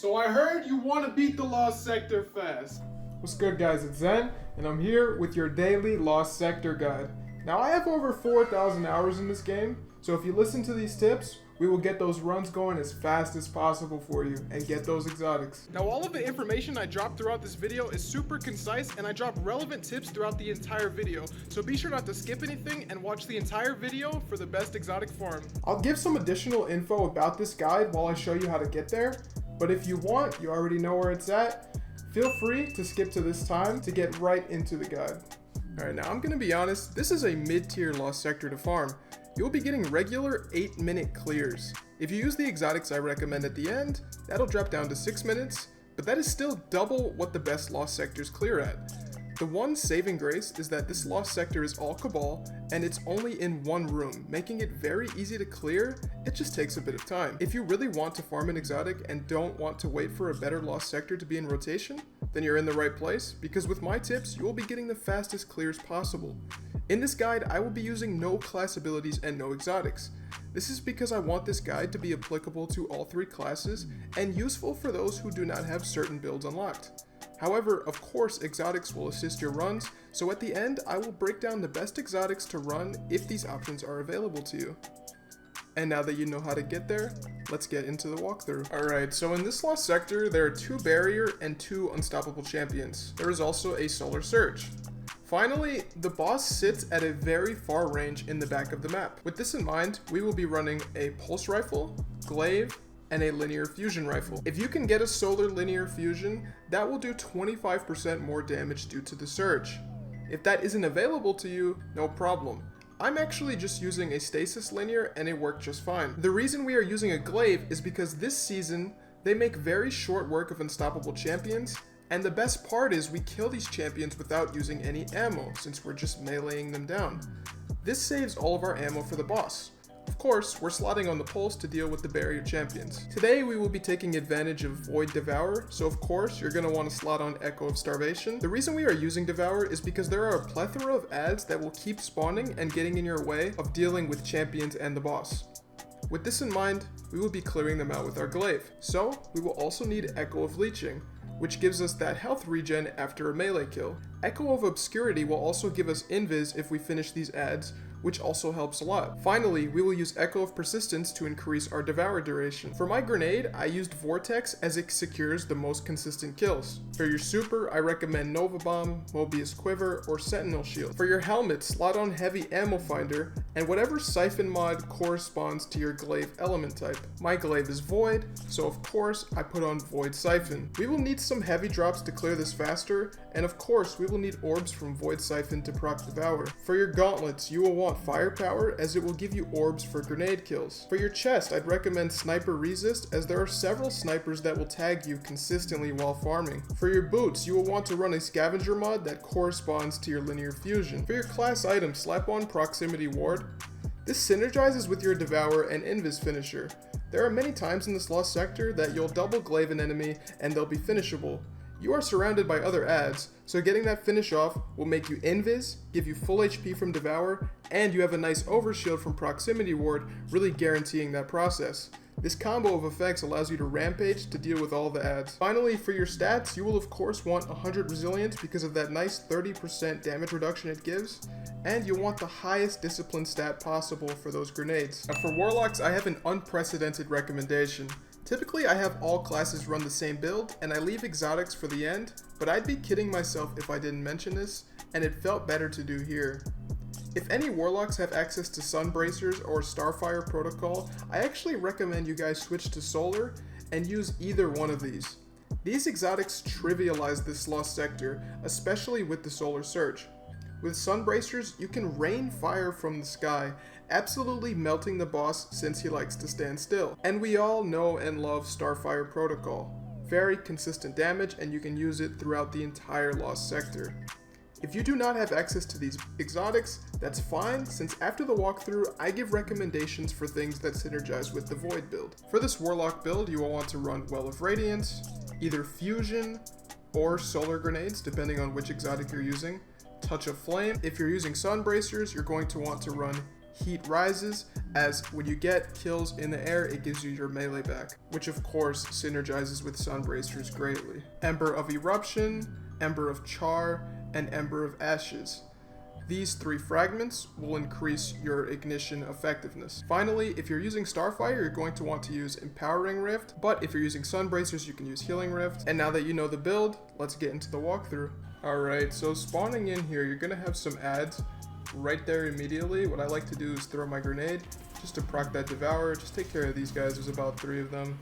So I heard you want to beat the Lost Sector fast. What's good, guys? It's Zen, and I'm here with your daily Lost Sector guide. Now, I have over 4,000 hours in this game, so if you listen to these tips, we will get those runs going as fast as possible for you and get those exotics. Now, all of the information I drop throughout this video is super concise, and I drop relevant tips throughout the entire video, so be sure not to skip anything and watch the entire video for the best exotic farm. I'll give some additional info about this guide while I show you how to get there, but if you want, you already know where it's at. Feel free to skip to this time to get right into the guide. Alright, now I'm gonna be honest, this is a mid-tier Lost Sector to farm. You'll be getting regular 8-minute clears. If you use the exotics I recommend at the end, that'll drop down to 6 minutes, but that is still double what the best Lost Sectors clear at. The one saving grace is that this Lost Sector is all Cabal, and it's only in one room, making it very easy to clear. It just takes a bit of time. If you really want to farm an exotic and don't want to wait for a better Lost Sector to be in rotation, then you're in the right place, because with my tips, you will be getting the fastest clears possible. In this guide, I will be using no class abilities and no exotics. This is because I want this guide to be applicable to all three classes and useful for those who do not have certain builds unlocked. However, of course, exotics will assist your runs, so at the end, I will break down the best exotics to run if these options are available to you. And now that you know how to get there, let's get into the walkthrough. Alright, so in this Lost Sector, there are 2 barrier and 2 unstoppable champions. There is also a solar surge. Finally, the boss sits at a very far range in the back of the map. With this in mind, we will be running a pulse rifle, glaive, and a linear fusion rifle. If you can get a solar linear fusion, that will do 25% more damage due to the surge. If that isn't available to you, no problem. I'm actually just using a stasis linear and it worked just fine. The reason we are using a glaive is because this season, they make very short work of unstoppable champions, and the best part is we kill these champions without using any ammo, since we're just meleeing them down. This saves all of our ammo for the boss. Of course, we're slotting on the pulse to deal with the barrier champions. Today we will be taking advantage of Void Devour, so of course you're going to want to slot on Echo of Starvation. The reason we are using Devour is because there are a plethora of ads that will keep spawning and getting in your way of dealing with champions and the boss. With this in mind, we will be clearing them out with our glaive. So, we will also need Echo of Leeching, which gives us that health regen after a melee kill. Echo of Obscurity will also give us invis if we finish these ads, which also helps a lot. Finally, we will use Echo of Persistence to increase our Devour duration. For my grenade, I used Vortex as it secures the most consistent kills. For your super, I recommend Nova Bomb, Mobius Quiver, or Sentinel Shield. For your helmet, slot on Heavy Ammo Finder, and whatever Siphon mod corresponds to your glaive element type. My glaive is Void, so of course I put on Void Siphon. We will need some heavy drops to clear this faster, and of course we will need orbs from Void Siphon to proc Devour. For your gauntlets, you will want Firepower, as it will give you orbs for grenade kills. For your chest, I'd recommend Sniper Resist, as there are several snipers that will tag you consistently while farming. For your boots, you will want to run a scavenger mod that corresponds to your linear fusion. For your class item, slap on Proximity Ward. This synergizes with your Devour and Invis finisher. There are many times in this Lost Sector that you'll double glaive an enemy and they'll be finishable. You are surrounded by other ads, so getting that finish off will make you invis, give you full HP from Devour, and you have a nice overshield from Proximity Ward, really guaranteeing that process. This combo of effects allows you to rampage to deal with all the ads. Finally, for your stats, you will of course want 100 resilience because of that nice 30% damage reduction it gives, and you'll want the highest discipline stat possible for those grenades. Now for Warlocks, I have an unprecedented recommendation. Typically, I have all classes run the same build, and I leave exotics for the end, but I'd be kidding myself if I didn't mention this, and it felt better to do here. If any Warlocks have access to Sunbracers or Starfire Protocol, I actually recommend you guys switch to Solar and use either one of these. These exotics trivialize this Lost Sector, especially with the Solar Surge. With Sunbracers, you can rain fire from the sky, absolutely melting the boss since he likes to stand still. And we all know and love Starfire Protocol. Very consistent damage, and you can use it throughout the entire Lost Sector. If you do not have access to these exotics, that's fine, since after the walkthrough, I give recommendations for things that synergize with the Void build. For this Warlock build, you will want to run Well of Radiance, either Fusion, or Solar Grenades, depending on which exotic you're using. Touch of Flame. If you're using Sunbracers, you're going to want to run heat rises, as when you get kills in the air, it gives you your melee back, which of course synergizes with Sunbracers greatly. Ember of Eruption, Ember of Char, and Ember of Ashes. These 3 fragments will increase your ignition effectiveness. Finally, if you're using Starfire, you're going to want to use Empowering Rift, but if you're using Sunbracers, you can use Healing Rift. And now that you know the build, let's get into the walkthrough. Alright, so spawning in here, you're gonna have some ads right there immediately. What I like to do is throw my grenade just to proc that Devour. Just take care of these guys, there's about 3 of them.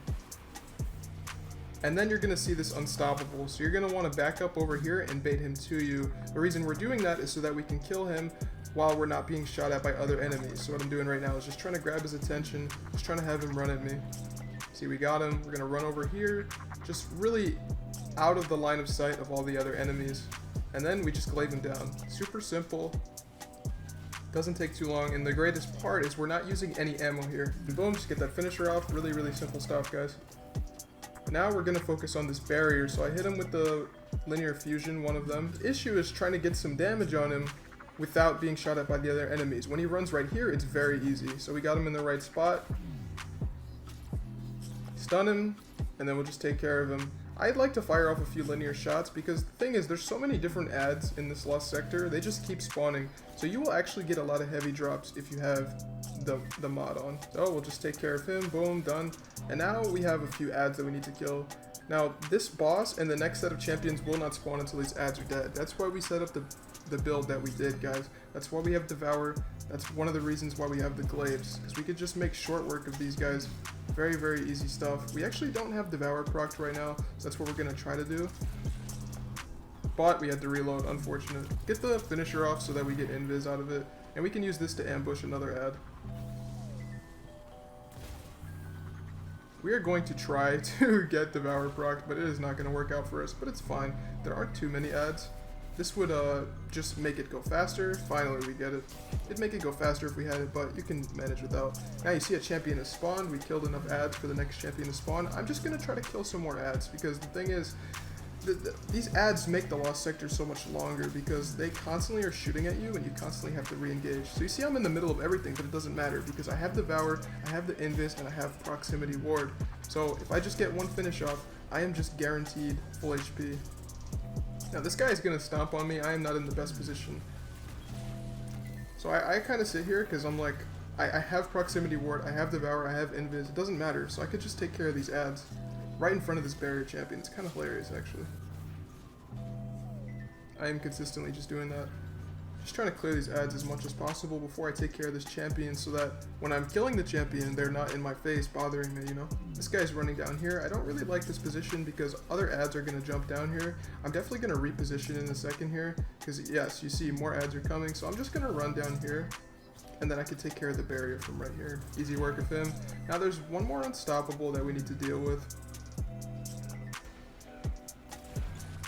And then you're gonna see this Unstoppable, so you're gonna wanna back up over here and bait him to you. The reason we're doing that is so that we can kill him while we're not being shot at by other enemies. So what I'm doing right now is just trying to grab his attention, just trying to have him run at me. See, we got him, we're gonna run over here, just really out of the line of sight of all the other enemies. And then we just glaive him down. Super simple, doesn't take too long, and the greatest part is we're not using any ammo here. And boom, just get that finisher off. Really, really simple stuff, guys. Now we're gonna focus on this barrier, so I hit him with the linear fusion, one of them. The issue is trying to get some damage on him without being shot at by the other enemies. When he runs right here, it's very easy. So we got him in the right spot. Stun him, and then we'll just take care of him. I'd like to fire off a few linear shots because the thing is, there's so many different ads in this lost sector, they just keep spawning. So you will actually get a lot of heavy drops if you have the mod on. So we'll just take care of him, boom, done. And now we have a few ads that we need to kill. Now this boss and the next set of champions will not spawn until these ads are dead. That's why we set up the build that we did, guys. That's why we have Devour. That's one of the reasons why we have the glaives, because we could just make short work of these guys. Very, very easy stuff. We actually don't have Devour procced right now, so that's what we're gonna try to do. But we had to reload, unfortunate. Get the finisher off so that we get invis out of it, and we can use this to ambush another ad. We are going to try to get Devour procced, but it is not going to work out for us, but it's fine. There aren't too many ads. This would just make it go faster. Finally, we get it. It'd make it go faster if we had it, but you can manage without. Now you see a champion has spawned. We killed enough ads for the next champion to spawn. I'm just going to try to kill some more ads, because the thing is, these ads make the lost sector so much longer because they constantly are shooting at you and you constantly have to re-engage. So you see I'm in the middle of everything, but it doesn't matter because I have Devour, I have the Invis, and I have Proximity Ward. So if I just get one finish off, I am just guaranteed full HP. Now this guy is going to stomp on me. I am not in the best position. So I kind of sit here because I'm like, I have Proximity Ward, I have Devour, I have Invis. It doesn't matter. So I could just take care of these ads right in front of this barrier champion. It's kind of hilarious, actually. I am consistently just doing that. Just trying to clear these ads as much as possible before I take care of this champion so that when I'm killing the champion, they're not in my face bothering me, you know? This guy's running down here. I don't really like this position because other ads are going to jump down here. I'm definitely going to reposition in a second here because, yes, you see more ads are coming. So I'm just going to run down here and then I can take care of the barrier from right here. Easy work of him. Now there's one more Unstoppable that we need to deal with.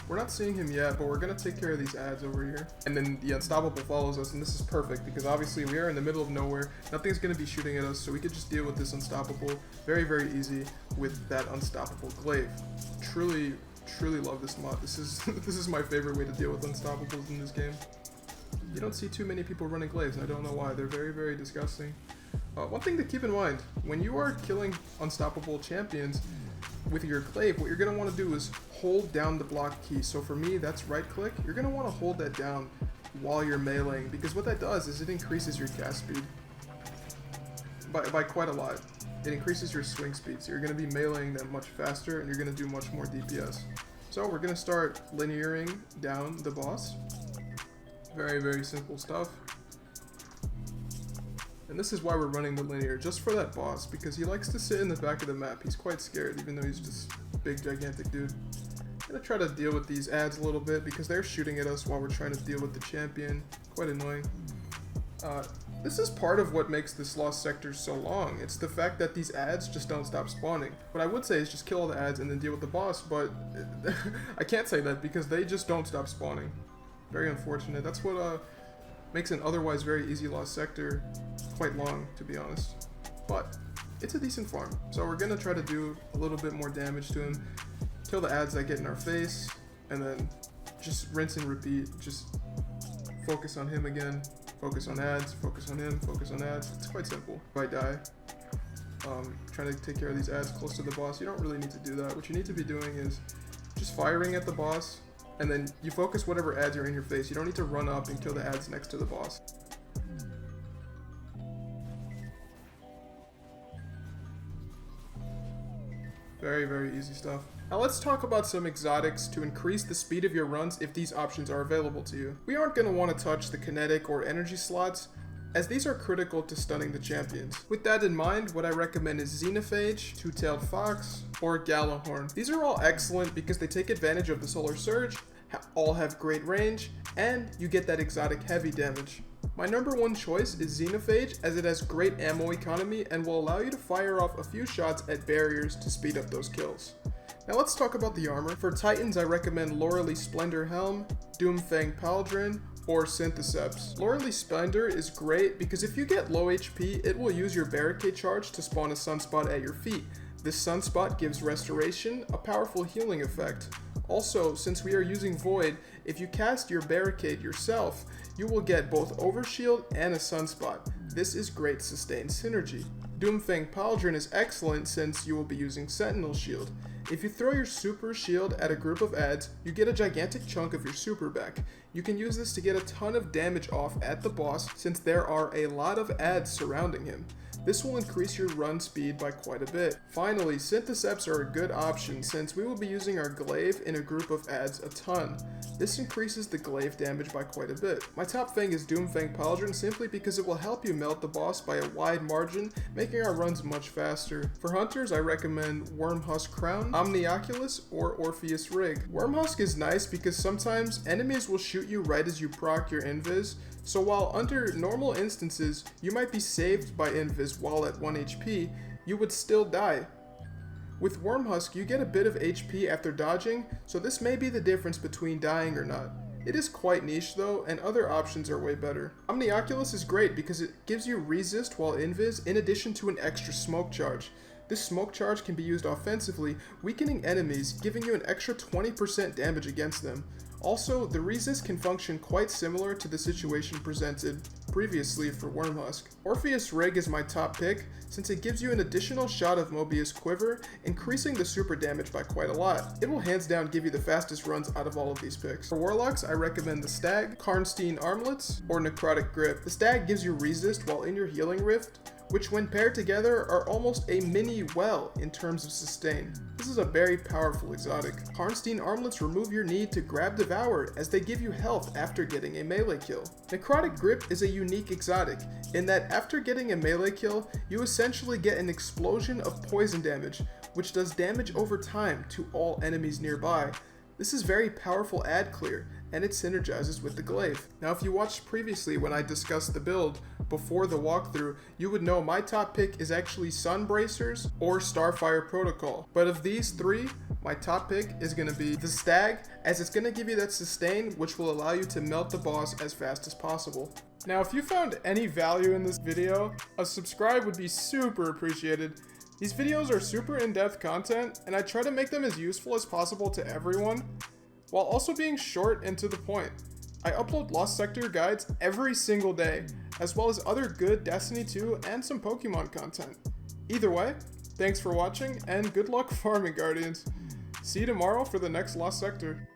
We're not seeing him yet, but we're going to take care of these ads over here. And then the Unstoppable follows us, and this is perfect because obviously we are in the middle of nowhere. Nothing's going to be shooting at us, so we could just deal with this Unstoppable very, very easy with that Unstoppable glaive. Truly, truly love this mod. This is my favorite way to deal with Unstoppables in this game. You don't see too many people running glaives, and I don't know why. They're very, very disgusting. One thing to keep in mind, when you are killing Unstoppable champions with your glaive, what you're going to want to do is hold down the block key. So for me, that's right click. You're going to want to hold that down while you're meleeing, because what that does is it increases your cast speed by quite a lot. It increases your swing speed, so you're going to be meleeing them much faster and you're going to do much more DPS. So we're going to start linearing down the boss. Very, very simple stuff. And this is why we're running the linear, just for that boss, because he likes to sit in the back of the map. He's quite scared, even though he's just a big, gigantic dude. I'm gonna try to deal with these ads a little bit, because they're shooting at us while we're trying to deal with the champion. Quite annoying. This is part of what makes this lost sector so long. It's the fact that these ads just don't stop spawning. What I would say is just kill all the ads and then deal with the boss, but I can't say that because they just don't stop spawning. Very unfortunate. That's what makes an otherwise very easy lost sector quite long, to be honest. But it's a decent farm, so we're gonna try to do a little bit more damage to him, kill the ads that get in our face, and then just rinse and repeat. Just focus on him again. Focus on ads, focus on him, focus on ads. It's quite simple. If I die, trying to take care of these ads close to the boss, you don't really need to do that. What you need to be doing is just firing at the boss, and then you focus whatever ads are in your face. You don't need to run up and kill the ads next to the boss. Very, very easy stuff. Now let's talk about some exotics to increase the speed of your runs if these options are available to you. We aren't going to want to touch the kinetic or energy slots, as these are critical to stunning the champions. With that in mind, what I recommend is Xenophage, Two-Tailed Fox, or Gallahorn. These are all excellent because they take advantage of the Solar Surge, all have great range, and you get that exotic heavy damage. My number one choice is Xenophage, as it has great ammo economy and will allow you to fire off a few shots at barriers to speed up those kills. Now let's talk about the armor. For Titans, I recommend Lauralee Splendor Helm, Doomfang Pauldron, or Syntheseps. Lauralee Splendor is great because if you get low HP, it will use your barricade charge to spawn a sunspot at your feet. This sunspot gives restoration, a powerful healing effect. Also, since we are using Void, if you cast your barricade yourself, you will get both overshield and a sunspot. This is great sustained synergy. Doomfang Pauldron is excellent since you will be using Sentinel Shield. If you throw your super shield at a group of ads, you get a gigantic chunk of your super back. You can use this to get a ton of damage off at the boss since there are a lot of ads surrounding him. This will increase your run speed by quite a bit. Finally, Syntheseps are a good option since we will be using our glaive in a group of ads a ton. This increases the glaive damage by quite a bit. My top thing is Doomfang Pauldron simply because it will help you melt the boss by a wide margin, making our runs much faster. For hunters, I recommend Wormhusk Crown, Omnioculus, or Orpheus Rig. Wormhusk is nice because sometimes enemies will shoot you right as you proc your invis, so while under normal instances you might be saved by invis while at 1 HP, you would still die. With Wormhusk, you get a bit of HP after dodging, so this may be the difference between dying or not. It is quite niche though, and other options are way better. Omnioculus is great because it gives you resist while invis in addition to an extra smoke charge. This smoke charge can be used offensively, weakening enemies, giving you an extra 20% damage against them. Also, the resist can function quite similar to the situation presented previously for Wormhusk. Orpheus Rig is my top pick since it gives you an additional shot of Mobius Quiver, increasing the super damage by quite a lot. It will hands down give you the fastest runs out of all of these picks. For Warlocks, I recommend the Stag, Karnstein Armlets, or Necrotic Grip. The Stag gives you resist while in your healing rift, which when paired together are almost a mini well in terms of sustain. This is a very powerful exotic. Karnstein Armlets remove your need to grab Devour as they give you health after getting a melee kill. Necrotic Grip is a unique exotic in that after getting a melee kill, you essentially get an explosion of poison damage, which does damage over time to all enemies nearby. This is very powerful ad clear, and it synergizes with the glaive. Now if you watched previously when I discussed the build before the walkthrough, you would know my top pick is actually Sun Bracers or Starfire Protocol. But of these three, my top pick is going to be the Stag, as it's going to give you that sustain which will allow you to melt the boss as fast as possible. Now if you found any value in this video, a subscribe would be super appreciated. These videos are super in-depth content, and I try to make them as useful as possible to everyone, while also being short and to the point. I upload Lost Sector guides every single day, as well as other good Destiny 2 and some Pokemon content. Either way, thanks for watching, and good luck farming, Guardians. See you tomorrow for the next Lost Sector.